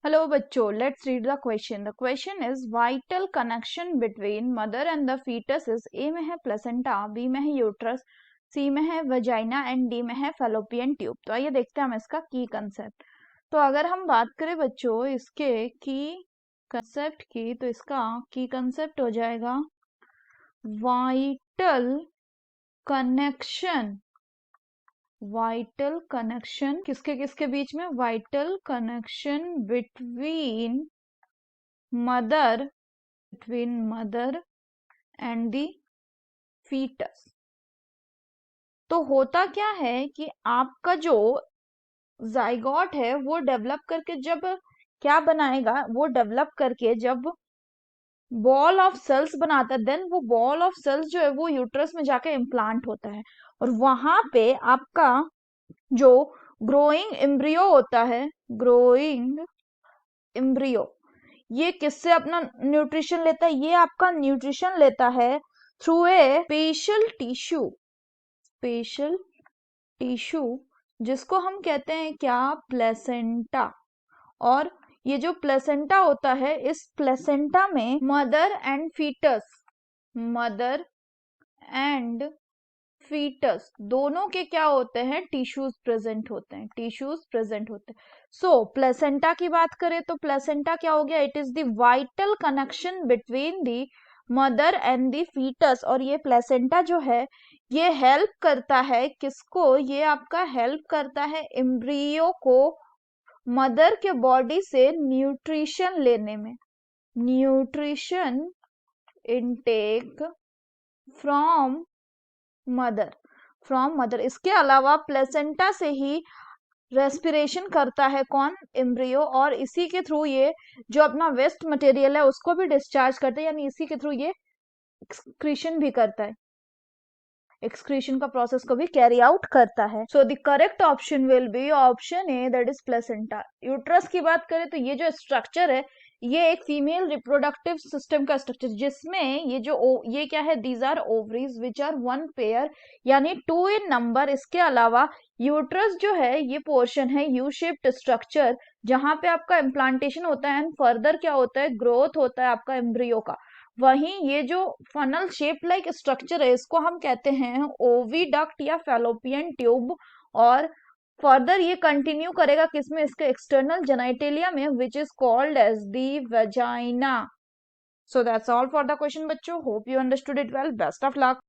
Hello बच्चों, let's read the question. The question is vital connection between mother and the fetus is A में है placenta, B में है uterus, C में है vagina and D में है fallopian tube. तो आइए देखते हैं हम इसका की कंसेप्ट. तो अगर हम बात करें बच्चों इसके की कंसेप्ट की, तो इसका की कंसेप्ट हो जाएगा vital connection किसके किसके बीच में? vital connection between mother and the fetus. तो होता क्या है कि आपका जो जाइगोट है वो डेवलप करके जब क्या बनाएगा, वो डेवलप करके जब बॉल ऑफ सेल्स बनाता है, देन वो बॉल ऑफ सेल्स जो है वो यूट्रस में जाके इम्प्लांट होता है और वहां पे आपका जो ग्रोइंग एम्ब्रियो होता है, ग्रोइंग एम्ब्रियो, ये किससे अपना न्यूट्रिशन लेता है? ये आपका न्यूट्रिशन लेता है थ्रू ए स्पेशल टिश्यू जिसको हम कहते हैं क्या? प्लेसेंटा. और ये जो प्लेसेंटा होता है, इस प्लेसेंटा में मदर एंड फीटस दोनों के क्या होते हैं? टिश्यूज प्रेजेंट होते हैं. सो प्लेसेंटा की बात करें तो प्लेसेंटा क्या हो गया? It is the vital connection between the mother and the foetus. और ये प्लेसेंटा जो है ये हेल्प करता है किसको? ये आपका हेल्प करता है एम्ब्रियो को मदर के बॉडी से न्यूट्रिशन लेने में, न्यूट्रिशन इनटेक फ्रॉम मदर. इसके अलावा प्लेसेंटा से ही रेस्पिरेशन करता है कौन? एम्ब्रियो. और इसी के थ्रू ये जो अपना वेस्ट मटेरियल है उसको भी डिस्चार्ज करता है, यानी इसी के थ्रू ये एक्सक्रीशन भी करता है, एक्सक्रीशन का प्रोसेस को भी कैरी आउट करता है. So the correct option will be option A, that is placenta. Uterus की बात करें तो ये जो स्ट्रक्चर है ये एक फीमेल रिप्रोडक्टिव सिस्टम का स्ट्रक्चर, जिसमें ये क्या है? These are ovaries which are one pair, यानी 2 इन नंबर. इसके अलावा यूट्रस जो है ये पोर्शन है यू शेप्ड स्ट्रक्चर जहां पे आपका इम्प्लांटेशन होता है एंड फर्दर क्या होता है? ग्रोथ होता है आपका एम्ब्रियो का. वहीं ये जो फनल शेप लाइक स्ट्रक्चर है इसको हम कहते हैं ओविडक्ट या फैलोपियन ट्यूब. और फर्दर ये कंटिन्यू करेगा किसमें? इसके एक्सटर्नल जेनाइटेलिया में, which is called as the vagina. So that's all for the question बच्चों. Hope you understood it well. Best of luck.